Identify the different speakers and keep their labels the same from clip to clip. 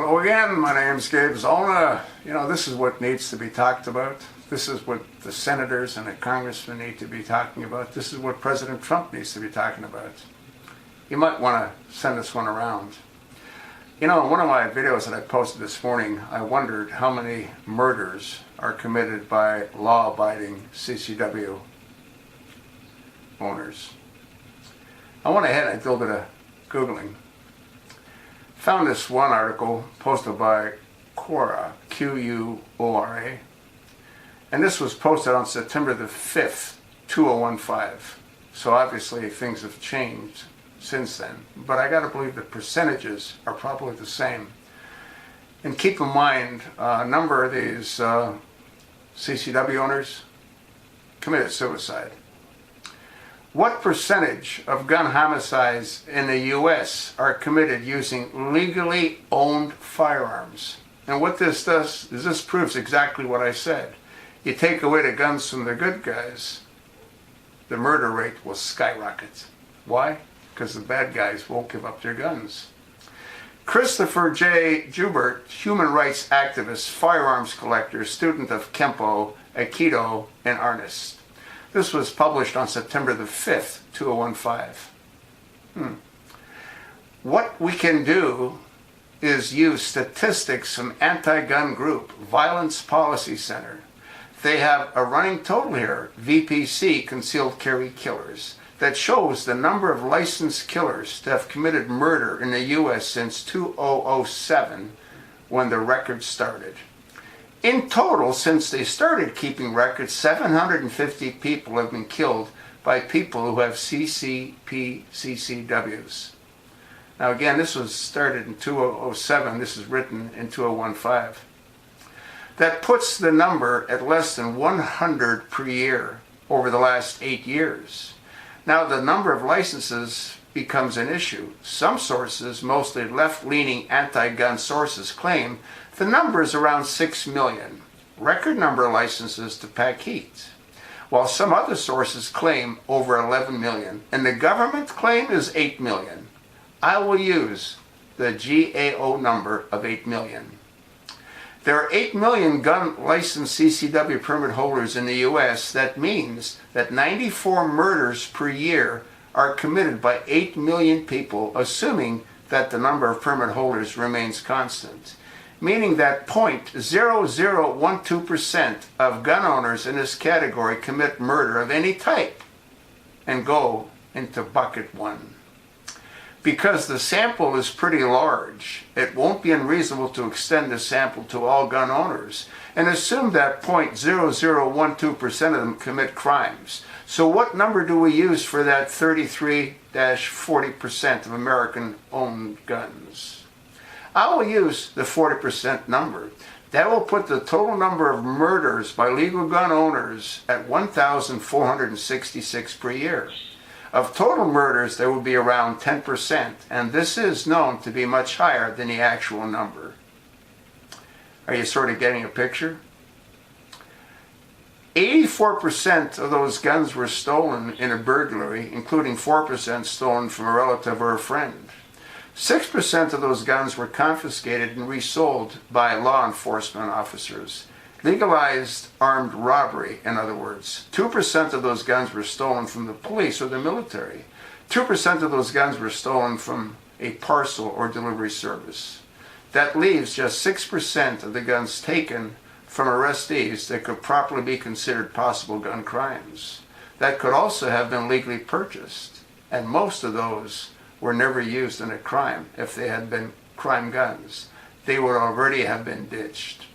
Speaker 1: Hello again, my name's Gabe Zolna. You know, this is what needs to be talked about. This is what the senators and the congressmen need to be talking about. This is what President Trump needs to be talking about. You might want to send this one around. You know, in one of my videos that I posted this morning, I wondered how many murders are committed by law-abiding CCW owners. I went ahead and I did a little bit of Googling. Found this one article posted by Quora, Q-U-O-R-A, and this was posted on September the 5th, 2015. So obviously things have changed since then, but I gotta believe the percentages are probably the same. And keep in mind, a number of these CCW owners committed suicide. What percentage of gun homicides in the U.S. are committed using legally owned firearms? And what this does is this proves exactly what I said. You take away the guns from the good guys, the murder rate will skyrocket. Why? Because the bad guys won't give up their guns. Christopher J. Joubert, human rights activist, firearms collector, student of Kempo, Aikido, and artist. This was published on September the 5th, 2015. What we can do is use statistics from anti-gun group, Violence Policy Center. They have a running total here, VPC, Concealed Carry Killers, that shows the number of licensed killers that have committed murder in the U.S. since 2007, when the record started. In total, since they started keeping records, 750 people have been killed by people who have CCWs. Now again, this was started in 2007, this is written in 2015. That puts the number at less than 100 per year over the last 8 years. Now the number of licenses becomes an issue. Some sources, mostly left-leaning anti-gun sources, claim the number is around 6 million, record number of licenses to pack heat, while some other sources claim over 11 million, and the government claim is 8 million. I will use the GAO number of 8 million. There are 8 million gun licensed CCW permit holders in the U.S. That means that 94 murders per year are committed by 8 million people, assuming that the number of permit holders remains constant. Meaning that 0.0012% of gun owners in this category commit murder of any type and go into bucket 1. Because the sample is pretty large, it won't be unreasonable to extend the sample to all gun owners and assume that 0.0012% of them commit crimes. So what number do we use for that 33-40% of American-owned guns? I will use the 40% number. That will put the total number of murders by legal gun owners at 1,466 per year. Of total murders, there will be around 10%, and this is known to be much higher than the actual number. Are you sort of getting a picture? 84% of those guns were stolen in a burglary, including 4% stolen from a relative or a friend. 6% of those guns were confiscated and resold by law enforcement officers. Legalized armed robbery, in other words. 2% of those guns were stolen from the police or the military. 2% of those guns were stolen from a parcel or delivery service. That leaves just 6% of the guns taken from arrestees that could properly be considered possible gun crimes. That could also have been legally purchased, and most of those were never used in a crime. If they had been crime guns, they would already have been ditched.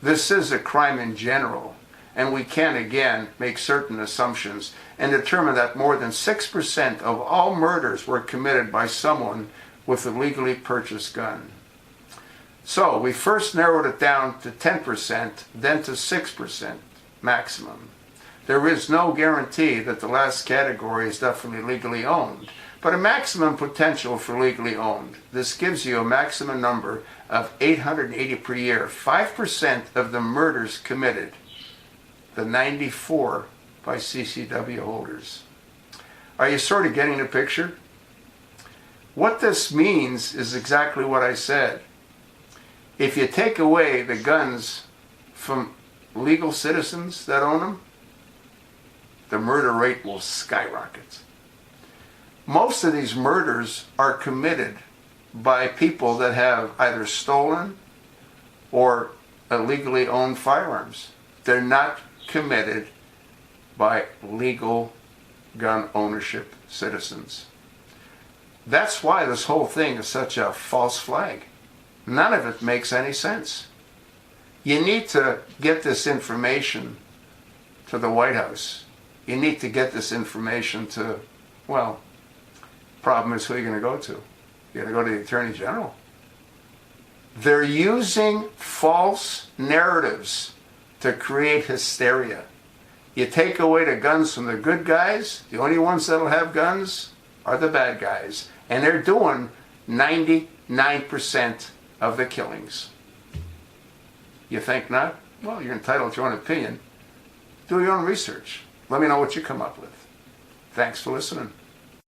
Speaker 1: This is a crime in general, and we can again make certain assumptions and determine that more than 6% of all murders were committed by someone with a legally purchased gun. So we first narrowed it down to 10%, then to 6% maximum. There is no guarantee that the last category is definitely legally owned, but a maximum potential for legally owned. This gives you a maximum number of 880 per year, 5% of the murders committed, the 94 by CCW holders. Are you sort of getting the picture? What this means is exactly what I said. If you take away the guns from legal citizens that own them, the murder rate will skyrocket. Most of these murders are committed by people that have either stolen or illegally owned firearms. They're not committed by legal gun ownership citizens. That's why this whole thing is such a false flag. None of it makes any sense. You need to get this information to the White House. You need to get this information to, well, problem is who you're going to go to. You're going to go to the Attorney General. They're using false narratives to create hysteria. You take away the guns from the good guys, the only ones that'll have guns are the bad guys. And they're doing 99% of the killings. You think not? Well, you're entitled to your own opinion. Do your own research. Let me know what you come up with. Thanks for listening.